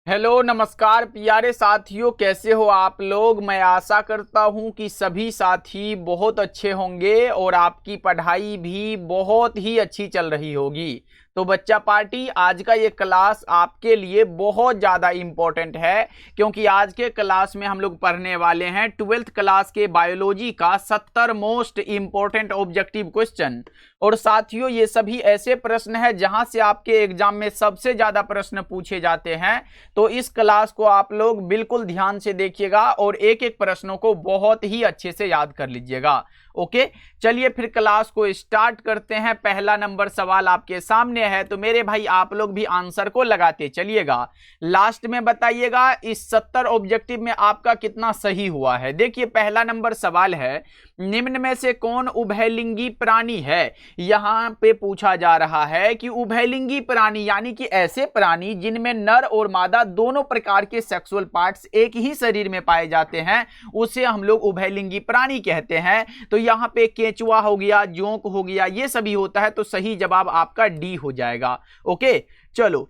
Hello नमस्कार प्यारे साथियों, कैसे हो आप लोग। मैं आशा करता हूं कि सभी साथी बहुत अच्छे होंगे और आपकी पढ़ाई भी बहुत ही अच्छी चल रही होगी। तो बच्चा पार्टी, आज का ये क्लास आपके लिए बहुत ज़्यादा इम्पोर्टेंट है, क्योंकि आज के क्लास में हम लोग पढ़ने वाले हैं 12th क्लास के बायोलॉजी का 70 मोस्ट इम्पोर्टेंट ऑब्जेक्टिव क्वेश्चन। और साथियों, ये सभी ऐसे प्रश्न हैं जहां से आपके एग्जाम में सबसे ज़्यादा प्रश्न पूछे जाते हैं। तो इस क्लास को आप लोग बिल्कुल ध्यान से देखिएगा और एक एक प्रश्नों को बहुत ही अच्छे से याद कर लीजिएगा। ओके, चलिए फिर क्लास को स्टार्ट करते हैं। पहला नंबर सवाल आपके सामने है, तो मेरे भाई आप लोग भी आंसर को लगाते चलिएगा। लास्ट में बताइएगा इस 70 ऑब्जेक्टिव में आपका कितना सही हुआ है। देखिए पहला नंबर सवाल है, निम्न में से कौन उभयलिंगी प्राणी है। यहां पे पूछा जा रहा है कि उभयलिंगी प्राणी यानी कि ऐसे प्राणी जिनमें नर और मादा दोनों प्रकार के सेक्सुअल पार्ट्स एक ही शरीर में पाए जाते हैं, उसे हम लोग उभयलिंगी प्राणी कहते हैं। तो यहां पे केंचुआ हो गया, जोंक हो गया, ये सभी होता है। तो सही जवाब आपका डी हो जाएगा। ओके, चलो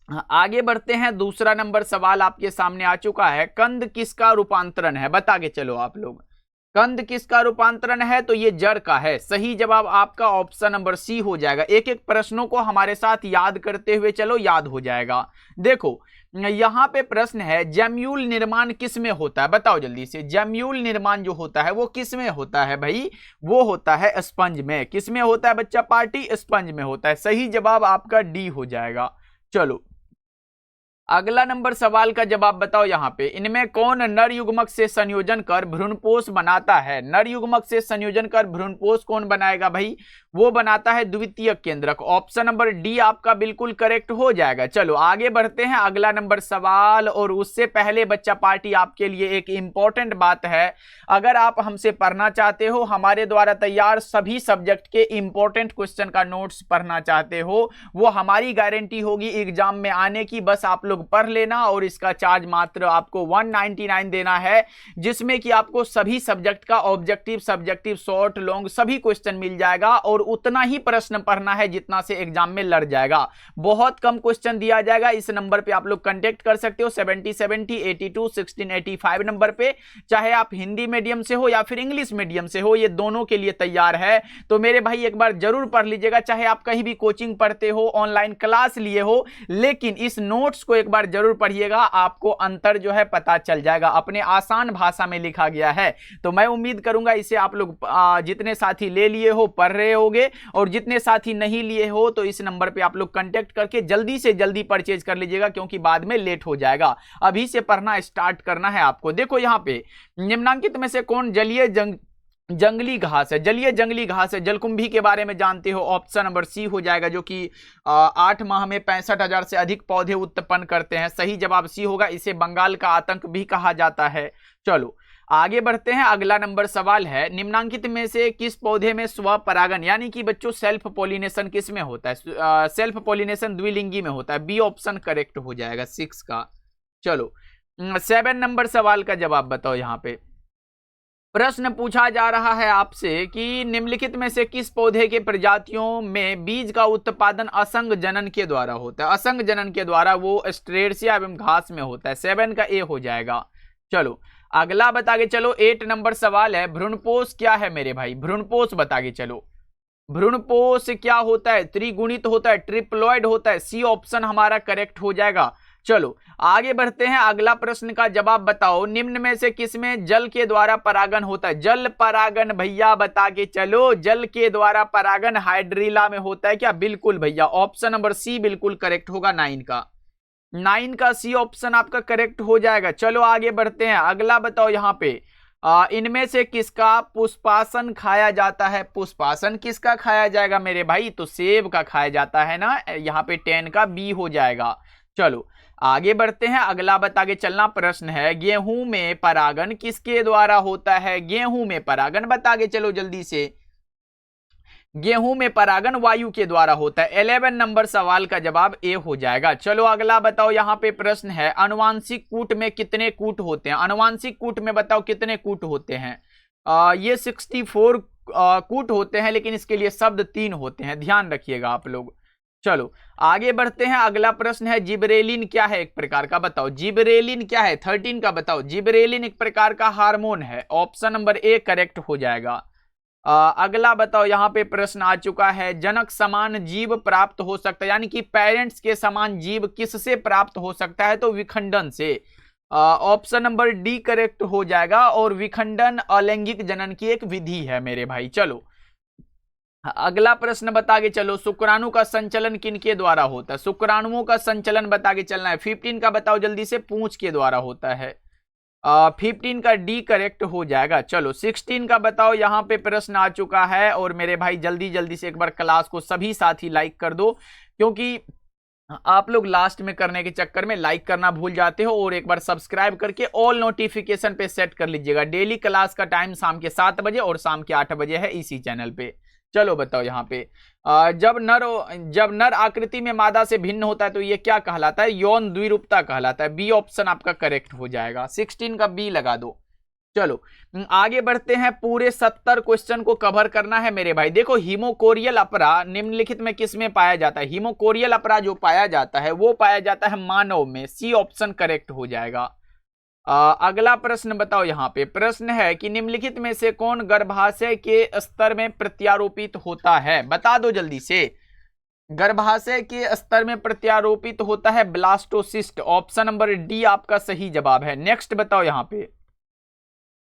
आगे बढ़ते हैं। दूसरा नंबर सवाल आपके सामने आ चुका है, कंद किसका रूपांतरण है, बता के चलो आप लोग। कंद किसका रूपांतरण है, तो ये जड़ का है। सही जवाब आपका ऑप्शन नंबर सी हो जाएगा। एक एक प्रश्नों को हमारे साथ याद करते हुए चलो, याद हो जाएगा। देखो यहां पे प्रश्न है, जम्यूल निर्माण किस में होता है, बताओ जल्दी से। जम्यूल निर्माण जो होता है वो किस में होता है भाई, वो होता है स्पंज में। किस में होता है बच्चा पार्टी, स्पंज में होता है। सही जवाब आपका डी हो जाएगा। चलो अगला नंबर सवाल का जवाब बताओ। यहां पे इनमें कौन नर युग्मक से संयोजन कर भ्रूणपोष बनाता है। नर युग्मक से संयोजन कर भ्रूणपोष कौन बनाएगा भाई, वो बनाता है द्वितीयक केंद्रक। ऑप्शन नंबर डी आपका बिल्कुल करेक्ट हो जाएगा। चलो आगे बढ़ते हैं अगला नंबर सवाल। और उससे पहले बच्चा पार्टी आपके लिए एक इंपॉर्टेंट बात है, अगर आप हमसे पढ़ना चाहते हो, हमारे द्वारा तैयार सभी सब्जेक्ट के इंपॉर्टेंट क्वेश्चन का नोट्स पढ़ना चाहते हो, वो हमारी गारंटी होगी एग्जाम में आने की। बस आप लोग पढ़ लेना और इसका चार्ज मात्र आपको 199 देना है, जिसमें कि आपको सभी सब्जेक्ट का ऑब्जेक्टिव, सब्जेक्टिव, शॉर्ट, लॉन्ग सभी क्वेश्चन मिल जाएगा। और उतना ही प्रश्न पढ़ना है जितना से एग्जाम में लड़ जाएगा। बहुत कम क्वेश्चन दिया जाएगा। इस नंबर पे आप लोग कांटेक्ट कर सकते हो 7070 82 1685 नंबर पे, चाहे आप हिंदी मीडियम से हो या फिर इंग्लिश मीडियम से हो, ये दोनों के लिए तैयार है। तो मेरे भाई एक बार जरूर पढ़ लीजिएगा, चाहे आप कहीं भी कोचिंग पढ़ते हो, ऑनलाइन क्लास लिए हो, लेकिन इस नोट्स को एक बार जरूर पढ़िएगा। आपको अंतर जो है पता चल जाएगा। अपने आसान भाषा में लिखा गया है। तो मैं उम्मीद करूंगा इसे आप लोग जितने साथी ले लिए हो पढ़ रहे होगे, और जितने साथी नहीं लिए हो तो इस नंबर पे आप लोग कांटेक्ट करके जल्दी से जल्दी परचेज कर लीजिएगा, क्योंकि बाद में लेट हो जाएगा। अभी से पढ़ना स्टार्ट करना है आपको। देखो यहाँ पे निम्नांकित में से कौन जलीय जंगली घास है। जलीय जंगली घास है, जलकुंभी के बारे में जानते हो, ऑप्शन नंबर सी हो जाएगा, जो कि 8 माह में 65,000 से अधिक पौधे उत्पन्न करते हैं। सही जवाब सी होगा। इसे बंगाल का आतंक भी कहा जाता है। चलो आगे बढ़ते हैं। अगला नंबर सवाल है, निम्नांकित में से किस पौधे में स्वपरागन यानी कि बच्चों सेल्फ पॉलिनेशन किस में होता है। सेल्फ पॉलिनेशन द्विलिंगी में होता है। बी ऑप्शन करेक्ट हो जाएगा 6 का। चलो 7 नंबर सवाल का जवाब बताओ। यहां पे प्रश्न पूछा जा रहा है आपसे कि निम्नलिखित में से किस पौधे के प्रजातियों में बीज का उत्पादन असंग जनन के द्वारा होता है। असंग जनन के द्वारा वो स्ट्रेसिया एवं घास में होता है। 7 का ए हो जाएगा। चलो अगला बता के चलो। 8 नंबर सवाल है, भ्रूणपोष क्या है मेरे भाई, भ्रूणपोष बता के चलो। भ्रूणपोष क्या होता है, त्रिगुणित होता है, ट्रिप्लॉइड होता है। सी ऑप्शन हमारा करेक्ट हो जाएगा। चलो आगे बढ़ते हैं। अगला प्रश्न का जवाब बताओ, निम्न में से किसमें जल के द्वारा परागन होता है। जल परागन भैया बता के चलो। जल के द्वारा परागन हाइड्रिला में होता है क्या, बिल्कुल भैया। ऑप्शन नंबर सी बिल्कुल करेक्ट होगा। 9 का सी ऑप्शन आपका करेक्ट हो जाएगा। चलो आगे बढ़ते हैं। अगला बताओ यहां पे इनमें से किसका पुष्पासन खाया जाता है। पुष्पासन किसका खाया जाएगा मेरे भाई, तो सेब का खाया जाता है ना। यहाँ पे 10 का बी हो जाएगा। चलो आगे बढ़ते हैं। अगला बता के चलना प्रश्न है, गेहूं में परागन किसके द्वारा होता है। गेहूं में परागन बता के चलो जल्दी से। गेहूं में परागन वायु के द्वारा होता है। 11 नंबर सवाल का जवाब ए हो जाएगा। चलो अगला बताओ। यहां पे प्रश्न है, अनुवांशिक कूट में कितने कूट होते हैं। अनुवांशिक कूट में बताओ कितने कूट होते हैं। ये 64 कूट होते हैं, लेकिन इसके लिए शब्द 3 होते हैं, ध्यान रखिएगा आप लोग। चलो आगे बढ़ते हैं। अगला प्रश्न है जिबरेलिन क्या है एक प्रकार का, बताओ जिबरेलिन क्या है, 13 का बताओ। जिबरेलिन एक प्रकार का हार्मोन है, ऑप्शन नंबर ए करेक्ट हो जाएगा। अगला बताओ, यहां पे प्रश्न आ चुका है जनक समान जीव प्राप्त हो सकता है, यानी कि पेरेंट्स के समान जीव किससे प्राप्त हो सकता है, तो विखंडन से। ऑप्शन नंबर डी करेक्ट हो जाएगा। और विखंडन अलैंगिक जनन की एक विधि है मेरे भाई। चलो अगला प्रश्न बता के चलो, शुक्राणु का संचलन किनके द्वारा होता है, शुक्राणुओं का संचलन बता के चलना है। 15 का बताओ जल्दी से, पूंछ के द्वारा होता है। 15 का डी करेक्ट हो जाएगा। चलो 16 का बताओ, यहां पे प्रश्न आ चुका है। और मेरे भाई जल्दी जल्दी से एक बार क्लास को सभी साथी लाइक कर दो, क्योंकि आप लोग लास्ट में करने के चक्कर में लाइक करना भूल जाते हो। और एक बार सब्सक्राइब करके ऑल नोटिफिकेशन पे सेट कर लीजिएगा। डेली क्लास का टाइम शाम के 7 बजे और शाम के 8 बजे है इसी चैनल पे। चलो बताओ यहाँ पे, जब नर आकृति में मादा से भिन्न होता है तो ये क्या कहलाता है, यौन द्विरूपता कहलाता है। बी ऑप्शन आपका करेक्ट हो जाएगा। 16 का बी लगा दो। चलो आगे बढ़ते हैं। पूरे 70 क्वेश्चन को कवर करना है मेरे भाई। देखो हीमोकोरियल अपरा निम्नलिखित में किस में पाया जाता है, हीमोकोरियल अपरा जो पाया जाता है वो पाया जाता है मानव में। सी ऑप्शन करेक्ट हो जाएगा। अगला प्रश्न बताओ, यहाँ पे प्रश्न है कि निम्नलिखित में से कौन गर्भाशय के स्तर में प्रत्यारोपित होता है, बता दो जल्दी से। गर्भाशय के स्तर में प्रत्यारोपित होता है ब्लास्टोसिस्ट। ऑप्शन नंबर डी आपका सही जवाब है। नेक्स्ट बताओ यहाँ पे।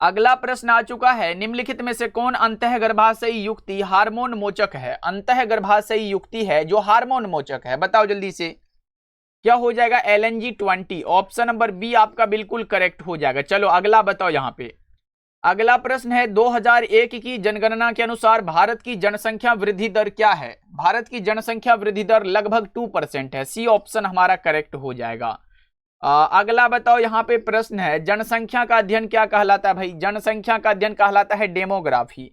अगला प्रश्न आ चुका है, निम्नलिखित में से कौन अंतः गर्भाशयी युक्ति हार्मोन मोचक है, अंतः गर्भाशयी युक्ति है जो हार्मोन मोचक है, बताओ जल्दी से। क्या हो जाएगा, LNG-20। ऑप्शन नंबर बी आपका बिल्कुल करेक्ट हो जाएगा। चलो अगला बताओ यहाँ पे। अगला प्रश्न है 2001 की जनगणना के अनुसार भारत की जनसंख्या वृद्धि दर क्या है, भारत की जनसंख्या वृद्धि दर लगभग 2% है। सी ऑप्शन हमारा करेक्ट हो जाएगा। अगला बताओ, यहाँ पे प्रश्न है जनसंख्या का अध्ययन क्या कहलाता है भाई, जनसंख्या का अध्ययन कहलाता है डेमोग्राफी।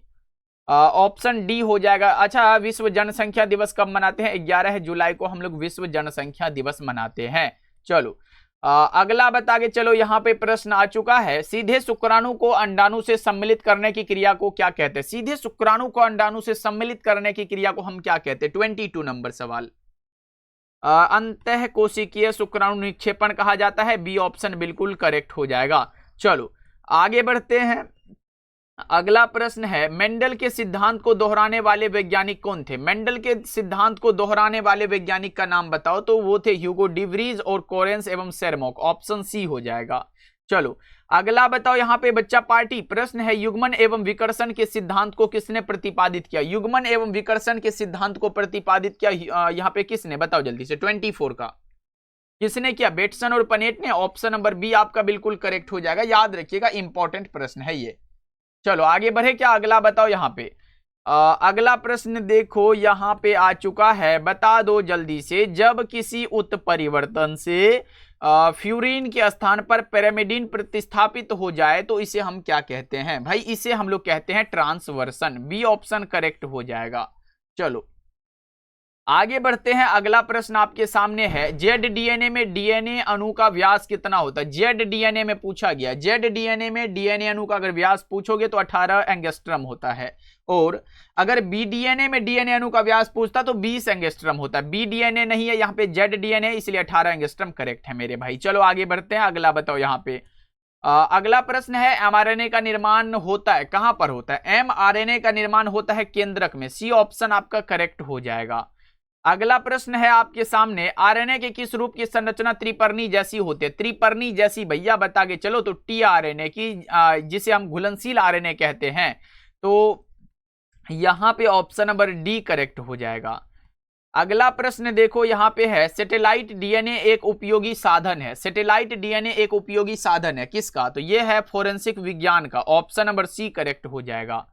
ऑप्शन डी हो जाएगा। अच्छा, विश्व जनसंख्या दिवस कब मनाते हैं, 11 जुलाई को हम लोग विश्व जनसंख्या दिवस मनाते हैं। चलो अगला बता के चलो, यहाँ पे प्रश्न आ चुका है, सीधे शुक्राणु को अंडाणु से सम्मिलित करने की क्रिया को क्या कहते हैं, सीधे शुक्राणु को अंडाणु से सम्मिलित करने की क्रिया को हम क्या कहते हैं। 22 नंबर सवाल। अंतः कोशिकीय शुक्राणु निक्षेपण कहा जाता है। बी ऑप्शन बिल्कुल करेक्ट हो जाएगा। चलो आगे बढ़ते हैं। अगला प्रश्न है, मेंडल के सिद्धांत को दोहराने वाले वैज्ञानिक कौन थे, मेंडल के सिद्धांत को दोहराने वाले वैज्ञानिक का नाम बताओ, तो वो थे ह्यूगो डिवरीज और कोरेंस एवं सेरमॉक। ऑप्शन सी हो जाएगा। चलो अगला बताओ यहाँ पे बच्चा पार्टी। प्रश्न है, युग्मन एवं विकर्षण के सिद्धांत को किसने प्रतिपादित किया, युग्मन एवं विकर्षण के सिद्धांत को प्रतिपादित किया यहाँ पे किसने, बताओ जल्दी से। 24 का किसने किया, बेटसन और पनेट ने। ऑप्शन नंबर बी आपका बिल्कुल करेक्ट हो जाएगा। याद रखिएगा, इंपॉर्टेंट प्रश्न है ये। चलो आगे बढ़े क्या, अगला बताओ यहाँ पे। अगला प्रश्न देखो यहाँ पे आ चुका है, बता दो जल्दी से। जब किसी उत्परिवर्तन से फ्यूरिन के स्थान पर पैरामिडिन प्रतिस्थापित हो जाए तो इसे हम क्या कहते हैं भाई, इसे हम लोग कहते हैं ट्रांसवर्सन। बी ऑप्शन करेक्ट हो जाएगा। चलो आगे बढ़ते हैं। अगला प्रश्न आपके सामने है, जेड डीएनए में डीएनए अणु का व्यास कितना होता है, जेड डीएनए में पूछा गया। जेड डीएनए में डीएनए अणु का अगर व्यास पूछोगे तो 18 एंगस्ट्रम होता है। और अगर बी डीएनए में डीएनए अणु का व्यास पूछता तो 20 एंगस्ट्रम होता है। बी डीएनए नहीं है यहाँ पे, जेड डीएनए, इसलिए 18 एंगस्ट्रम करेक्ट है मेरे भाई। चलो आगे बढ़ते हैं। अगला बताओ यहाँ पे। अगला प्रश्न है, एमआरएनए का निर्माण होता है कहां पर होता है, एमआरएनए का निर्माण होता है केंद्रक में। सी ऑप्शन आपका करेक्ट हो जाएगा। अगला प्रश्न है आपके सामने, आरएनए के किस रूप की संरचना त्रिपर्णी जैसी होती है, त्रिपर्णी जैसी भैया बता के चलो, तो टीआरएनए की, जिसे हम घुलनशील आरएनए कहते हैं। तो यहां पे ऑप्शन नंबर डी करेक्ट हो जाएगा। अगला प्रश्न देखो यहाँ पे है, सैटेलाइट डीएनए एक उपयोगी साधन है, सैटेलाइट डीएनए एक उपयोगी साधन है किसका, तो ये है फोरेंसिक विज्ञान का। ऑप्शन नंबर सी करेक्ट हो जाएगा।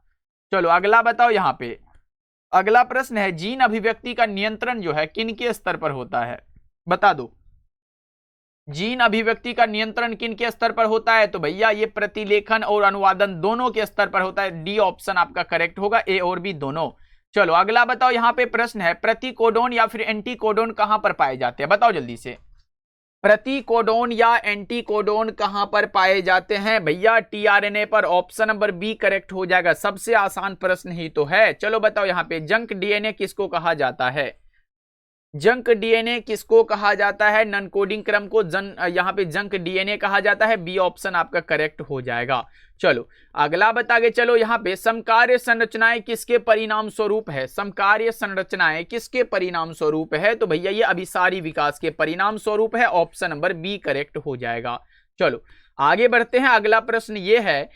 चलो अगला बताओ यहाँ पे। अगला प्रश्न है, जीन अभिव्यक्ति का नियंत्रण जो है किनके स्तर पर होता है, बता दो। जीन अभिव्यक्ति का नियंत्रण किनके स्तर पर होता है, तो भैया ये प्रतिलेखन और अनुवादन दोनों के स्तर पर होता है। डी ऑप्शन आपका करेक्ट होगा, ए और बी दोनों। चलो अगला बताओ यहाँ पे प्रश्न है, प्रतिकोडोन या फिर एंटीकोडोन कहां पर पाए जाते हैं, बताओ जल्दी से। प्रतिकोडोन या एंटीकोडोन कहां पर पाए जाते हैं भैया, टीआरएनए पर। ऑप्शन नंबर बी करेक्ट हो जाएगा। सबसे आसान प्रश्न ही तो है। चलो बताओ यहाँ पे, जंक डीएनए किसको कहा जाता है, जंक डीएनए किसको कहा जाता है? नन कोडिंग क्रम को यहाँ पे जंक डीएनए कहा जाता है। बी ऑप्शन आपका करेक्ट हो जाएगा। चलो अगला बतागे चलो, यहाँ पे समकार्य संरचनाएं किसके परिणाम स्वरूप है? समकार्य संरचनाएं किसके परिणाम स्वरूप है? तो भैया ये अभिसारी विकास के परिणाम स्वरूप है। ऑप्शन नंबर बी करेक्ट हो जाएगा। चलो आगे बढ़ते हैं। अगला प्रश्न ये है,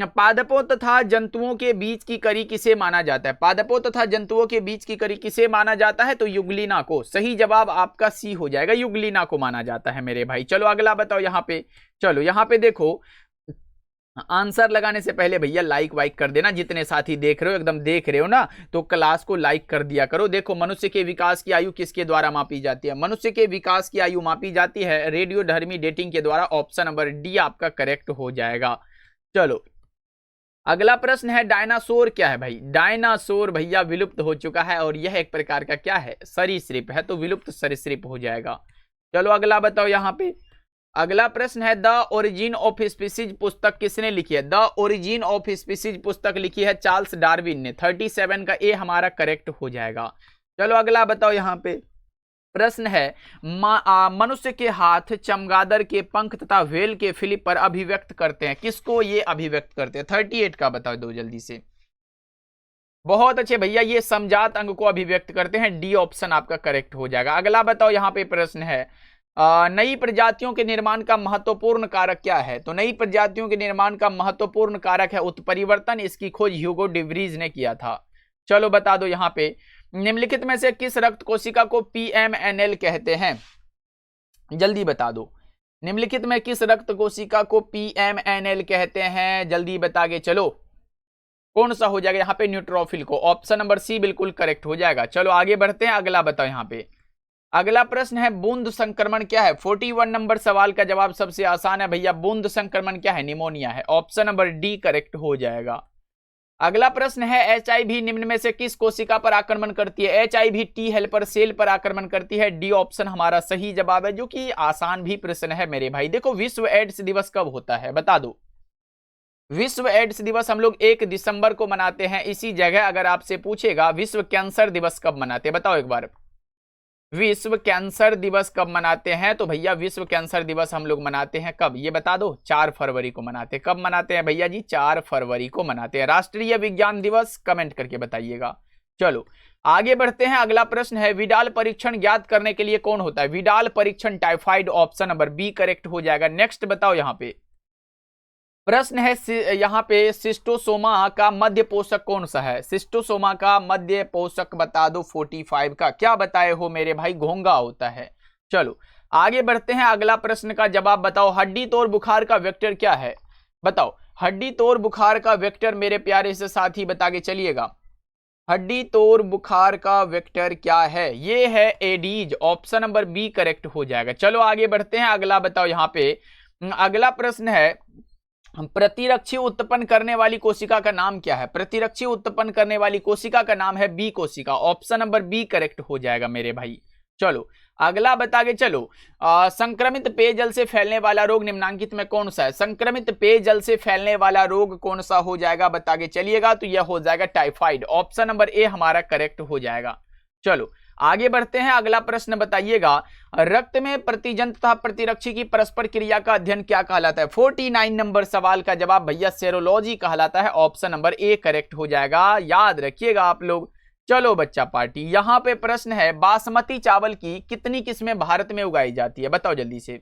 पादपों तथा जंतुओं के बीच की कड़ी किसे माना जाता है? पादपों तथा जंतुओं के बीच की कड़ी किसे माना जाता है? तो युग्लिना को। सही जवाब आपका सी हो जाएगा, युग्लिना को माना जाता है मेरे भाई। चलो अगला बताओ यहाँ पे। चलो यहाँ पे देखो, आंसर लगाने से पहले भैया लाइक वाइक कर देना। जितने साथी देख रहे हो, एकदम देख रहे हो ना, तो क्लास को लाइक कर दिया करो। देखो, मनुष्य के विकास की आयु किसके द्वारा मापी जाती है? मनुष्य के विकास की आयु मापी जाती है रेडियोधर्मी डेटिंग के द्वारा। ऑप्शन नंबर डी आपका करेक्ट हो जाएगा। चलो अगला प्रश्न है, डायनासोर क्या है भाई? डायनासोर भैया विलुप्त हो चुका है और यह एक प्रकार का क्या है? सरीसृप है, तो विलुप्त सरीसृप हो जाएगा। चलो अगला बताओ यहाँ पे। अगला प्रश्न है, द ओरिजिन ऑफ स्पीसीज पुस्तक किसने लिखी है? द ओरिजिन ऑफ स्पीसीज पुस्तक लिखी है चार्ल्स डार्विन ने। 37 का ए हमारा करेक्ट हो जाएगा। चलो अगला बताओ यहाँ पे। प्रश्न है, मनुष्य के हाथ चमगादड़ के पंख तथा व्हेल के फिलिप पर अभिव्यक्त करते हैं। किसको ये अभिव्यक्त करते हैं? 38 का बताओ दो जल्दी से। बहुत अच्छे भैया, ये समजात अंग को अभिव्यक्त करते हैं। डी ऑप्शन आपका करेक्ट हो जाएगा। अगला बताओ यहाँ पे प्रश्न है, नई प्रजातियों के निर्माण का महत्वपूर्ण कारक क्या है? तो नई प्रजातियों के निर्माण का महत्वपूर्ण कारक है उत्परिवर्तन। इसकी खोज ह्यूगो डिवरीज ने किया था। चलो बता दो यहाँ पे, निम्नलिखित में से किस रक्त कोशिका को पीएमएनएल कहते हैं? जल्दी बता दो, निम्नलिखित में किस रक्त कोशिका को पीएमएनएल कहते हैं? जल्दी बता के चलो, कौन सा हो जाएगा यहाँ पे? न्यूट्रोफिल को। ऑप्शन नंबर सी बिल्कुल करेक्ट हो जाएगा। चलो आगे बढ़ते हैं। अगला बताओ यहाँ पे। अगला प्रश्न है, बूंद संक्रमण क्या है? 41 नंबर सवाल का जवाब सबसे आसान है भैया। बूंद संक्रमण क्या है? निमोनिया है। ऑप्शन नंबर डी करेक्ट हो जाएगा। अगला प्रश्न है, एचआईवी निम्न में से किस कोशिका पर आक्रमण करती है? एचआईवी टी हेल्पर सेल पर आक्रमण करती है। डी ऑप्शन हमारा सही जवाब है, जो कि आसान भी प्रश्न है मेरे भाई। देखो, विश्व एड्स दिवस कब होता है बता दो। विश्व एड्स दिवस हम लोग 1 दिसंबर को मनाते हैं। इसी जगह अगर आपसे पूछेगा विश्व कैंसर दिवस कब मनाते हैं, बताओ एक बार। विश्व कैंसर दिवस कब मनाते हैं? तो भैया विश्व कैंसर दिवस हम लोग मनाते हैं कब, ये बता दो। 4 फरवरी को मनाते हैं। कब मनाते हैं भैया जी? 4 फरवरी को मनाते हैं। राष्ट्रीय विज्ञान दिवस कमेंट करके बताइएगा। चलो आगे बढ़ते हैं। अगला प्रश्न है, विडाल परीक्षण ज्ञात करने के लिए कौन होता है? विडाल परीक्षण typhoid. Option number B correct हो जाएगा। नेक्स्ट बताओ यहाँ पे। प्रश्न है यहाँ पे, सिस्टोसोमा का मध्य पोषक कौन सा है? सिस्टोसोमा का मध्य पोषक बता दो 45 का। क्या बताए हो मेरे भाई? घोंघा होता है। चलो आगे बढ़ते हैं। अगला प्रश्न का जवाब बताओ, हड्डी तोड़ बुखार का वेक्टर क्या है? बताओ, हड्डी तोड़ बुखार का वेक्टर मेरे प्यारे से साथी बता के चलिएगा। हड्डी तोड़ बुखार का वेक्टर क्या है? ये है Aedes. Option number B correct हो जाएगा। चलो आगे बढ़ते हैं। अगला बताओ यहाँ पे। अगला प्रश्न है, प्रतिरक्षी उत्पन्न करने वाली कोशिका का नाम क्या है? प्रतिरक्षी उत्पन्न करने वाली कोशिका का नाम है बी कोशिका। ऑप्शन नंबर बी करेक्ट हो जाएगा मेरे भाई। चलो अगला बता के चलो, संक्रमित पेयजल से फैलने वाला रोग निम्नांकित में कौन सा है? संक्रमित पेयजल से फैलने वाला रोग कौन सा हो जाएगा बता के चलिएगा। तो यह हो जाएगा टाइफाइड। ऑप्शन नंबर ए हमारा करेक्ट हो जाएगा। चलो आगे बढ़ते हैं। अगला प्रश्न बताइएगा, रक्त में प्रतिजन तथा प्रतिरक्षी की परस्पर क्रिया का अध्ययन क्या कहलाता है? 49 नंबर सवाल का जवाब भैया सेरोलॉजी कहलाता है। ऑप्शन नंबर ए करेक्ट हो जाएगा। याद रखिएगा आप लोग। चलो बच्चा पार्टी, यहां पे प्रश्न है, बासमती चावल की कितनी किस्में भारत में उगाई जाती है? बताओ जल्दी से।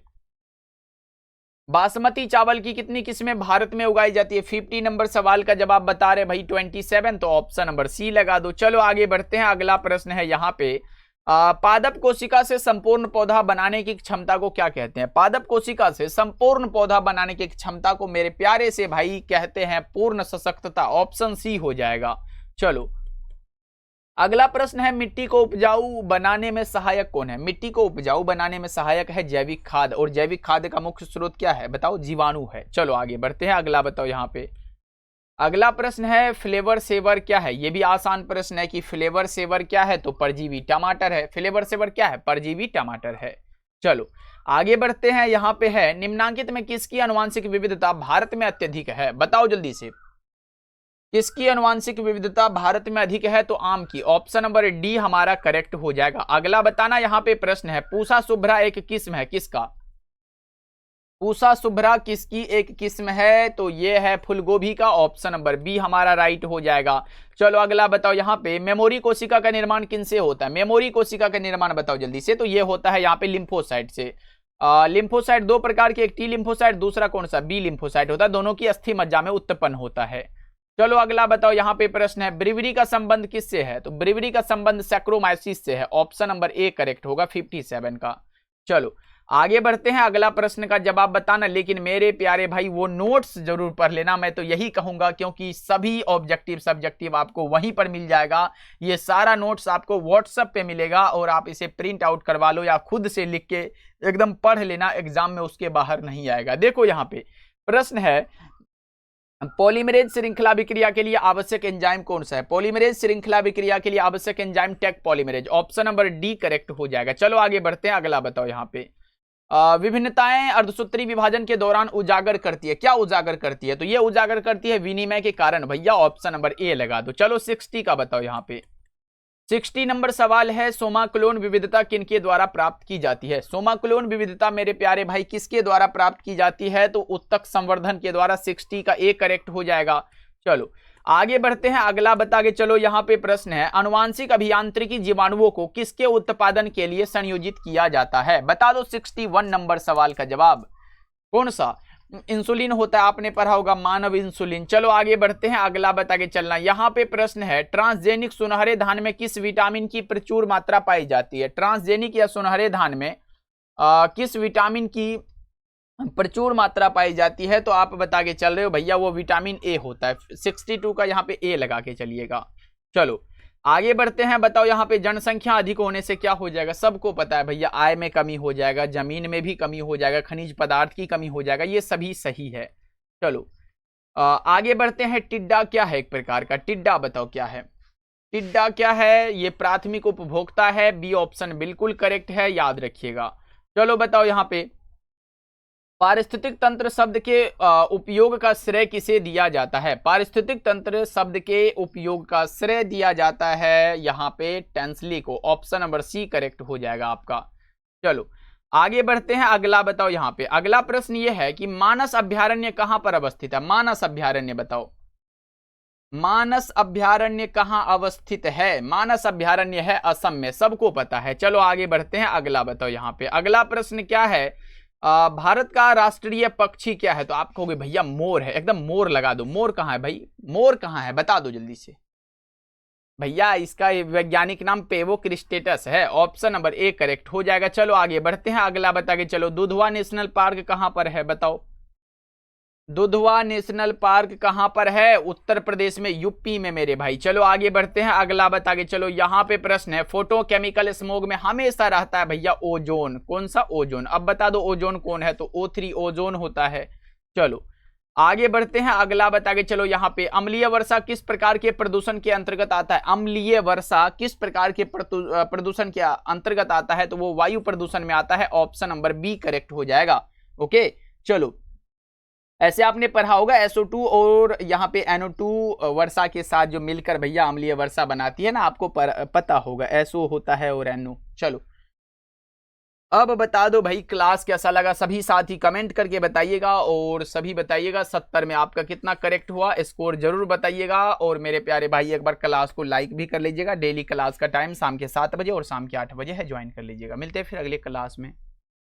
बासमती चावल की कितनी किस्में भारत में उगाई जाती है? 50 नंबर सवाल का जवाब बता रहे भाई 27, तो ऑप्शन नंबर सी लगा दो। चलो आगे बढ़ते हैं। अगला प्रश्न है यहाँ पे, पादप कोशिका से संपूर्ण पौधा बनाने की क्षमता को क्या कहते हैं? पादप कोशिका से संपूर्ण पौधा बनाने की क्षमता को मेरे प्यारे से भाई कहते हैं पूर्ण सशक्तता। ऑप्शन सी हो जाएगा। चलो अगला प्रश्न है, मिट्टी को उपजाऊ बनाने में सहायक कौन है? मिट्टी को उपजाऊ बनाने में सहायक है जैविक खाद, और जैविक खाद का मुख्य स्रोत क्या है? बताओ, जीवाणु है। चलो आगे बढ़ते हैं। अगला बताओ यहाँ पे। अगला प्रश्न है, फ्लेवर सेवर क्या है? ये भी आसान प्रश्न है कि फ्लेवर सेवर क्या है? तो परजीवी टमाटर है। फ्लेवर सेवर क्या है? परजीवी टमाटर है। चलो आगे बढ़ते हैं। यहाँ पे है, निम्नांकित में किसकी आनुवांशिक विविधता भारत में अत्यधिक है? बताओ जल्दी से। किसकी आनुवांशिक विविधता भारत में अधिक है? तो आम की। ऑप्शन नंबर डी हमारा करेक्ट हो जाएगा। अगला बताना, यहाँ पे प्रश्न है पूसा शुभ्रा एक किस्म है, किसका? पूसा शुभ्रा किसकी एक किस्म है? तो ये है फूलगोभी का। ऑप्शन नंबर बी हमारा राइट हो जाएगा। चलो अगला बताओ, यहाँ पे मेमोरी कोशिका का निर्माण किनसे होता है? मेमोरी कोशिका का निर्माण बताओ जल्दी से। तो ये होता है यहाँ पे लिम्फोसाइट से। लिम्फोसाइट दो प्रकार के, एक टी लिम्फोसाइट, दूसरा कौन सा? बी लिम्फोसाइट होता है। दोनों की अस्थि मज्जा में उत्पन्न होता है। चलो अगला बताओ, यहाँ पे प्रश्न है ब्रिवरी का संबंध किससे है? तो ब्रिवरी का संबंध सैक्रोमाइसिस से है। ऑप्शन नंबर ए करेक्ट होगा 57 का। चलो आगे बढ़ते हैं, अगला प्रश्न का जवाब बताना, लेकिन मेरे प्यारे भाई वो नोट्स जरूर पढ़ लेना, मैं तो यही कहूंगा, क्योंकि सभी ऑब्जेक्टिव सब्जेक्टिव आपको वहीं पर मिल जाएगा। ये सारा नोट्स आपको व्हाट्सएप पे मिलेगा और आप इसे प्रिंट आउट करवा लो या खुद से लिख के एकदम पढ़ लेना, एग्जाम में उसके बाहर नहीं आएगा। देखो यहाँ पे प्रश्न है पॉलीमरेज श्रृंखला विक्रिया के लिए आवश्यक एंजाइम कौन सा है? पॉलीमरेज श्रृंखला विक्रिया के लिए आवश्यक enzyme Taq polymerase. Option number D correct हो जाएगा। चलो आगे बढ़ते हैं, अगला बताओ, यहाँ पे विभिन्नताएं अर्धसूत्री विभाजन के दौरान उजागर करती है। क्या उजागर करती है? तो ये उजागर करती है विनिमय के कारण। भैया ऑप्शन नंबर ए लगा दो। चलो 60 का बताओ, यहाँ पे 60 नंबर सवाल है सोमाक्लोन विविधता किनके द्वारा प्राप्त की जाती है? सोमाक्लोन विविधता मेरे प्यारे भाई किसके द्वारा प्राप्त की जाती है? तो उत्तक संवर्धन के द्वारा। 60 का ए करेक्ट हो जाएगा। चलो आगे बढ़ते हैं, अगला बता के चलो, यहाँ पे प्रश्न है आनुवांशिक अभियांत्रिकी जीवाणुओं को किसके उत्पादन के लिए संयोजित किया जाता है? बता दो 61 नंबर सवाल का जवाब। कौन सा? इंसुलिन होता है, आपने पढ़ा होगा, मानव इंसुलिन। चलो आगे बढ़ते हैं, अगला बता के चलना। यहाँ पे प्रश्न है ट्रांसजेनिक सुनहरे धान में किस विटामिन की प्रचुर मात्रा पाई जाती है? ट्रांसजेनिक या सुनहरे धान में किस विटामिन की प्रचुर मात्रा पाई जाती है? तो आप बता के चल रहे हो भैया वो विटामिन ए होता है। 62 का यहाँ पे ए लगा के चलिएगा। चलो आगे बढ़ते हैं, बताओ यहाँ पे जनसंख्या अधिक होने से क्या हो जाएगा? सबको पता है भैया, आय में कमी हो जाएगा, जमीन में भी कमी हो जाएगा, खनिज पदार्थ की कमी हो जाएगा, ये सभी सही है। चलो आगे बढ़ते हैं, टिड्डा क्या है? एक प्रकार का टिड्डा बताओ क्या है? टिड्डा क्या है? ये प्राथमिक उपभोक्ता है। बी ऑप्शन बिल्कुल करेक्ट है, याद रखिएगा। चलो बताओ यहाँ पे पारिस्थितिक तंत्र शब्द के उपयोग का श्रेय किसे दिया जाता है? पारिस्थितिक तंत्र शब्द के उपयोग का श्रेय दिया जाता है यहाँ पे टेंसली को। ऑप्शन नंबर सी करेक्ट हो जाएगा आपका। चलो आगे बढ़ते हैं, अगला बताओ यहाँ पे। अगला प्रश्न ये है कि मानस अभ्यारण्य कहां पर अवस्थित है? मानस अभ्यारण्य बताओ, मानस अभ्यारण्य कहां अवस्थित है? मानस अभ्यारण्य है असम में, सबको पता है। चलो आगे बढ़ते हैं, अगला बताओ यहाँ पे। अगला प्रश्न क्या है भारत का राष्ट्रीय पक्षी क्या है? तो आप कहोगे भैया मोर है, एकदम मोर लगा दो। मोर कहाँ है भाई? मोर कहाँ है बता दो जल्दी से। भैया इसका वैज्ञानिक नाम पेवोक्रिस्टेटस है। ऑप्शन नंबर ए करेक्ट हो जाएगा। चलो आगे बढ़ते हैं, अगला बता के चलो दुधवा नेशनल पार्क कहां पर है? बताओ दुधवा नेशनल पार्क कहां पर है? उत्तर प्रदेश में, यूपी में मेरे भाई। चलो आगे बढ़ते हैं, अगला बता के चलो। यहाँ पे प्रश्न है फोटोकेमिकल स्मोग में हमेशा रहता है भैया ओजोन। कौन सा ओजोन? अब बता दो ओजोन कौन है? तो O3 ओजोन होता है। चलो आगे बढ़ते हैं, अगला बता के चलो। यहाँ पे अम्लीय वर्षा किस प्रकार के प्रदूषण के अंतर्गत आता है? अम्लीय वर्षा किस प्रकार के प्रदूषण के अंतर्गत आता है? तो वो वायु प्रदूषण में आता है। ऑप्शन नंबर बी करेक्ट हो जाएगा। ओके चलो ऐसे आपने पढ़ा होगा SO2 और यहाँ पे NO2 वर्षा के साथ जो मिलकर भैया अम्लीय वर्षा बनाती है ना, आपको पता होगा SO होता है और NO। चलो अब बता दो भाई क्लास कैसा लगा? सभी साथी कमेंट करके बताइएगा और सभी बताइएगा 70 में आपका कितना करेक्ट हुआ, स्कोर जरूर बताइएगा। और मेरे प्यारे भाई एक बार क्लास को लाइक भी कर लीजिएगा। डेली क्लास का टाइम शाम के 7 बजे और शाम के 8 बजे है, ज्वाइन कर लीजिएगा। मिलते हैं फिर अगले क्लास में।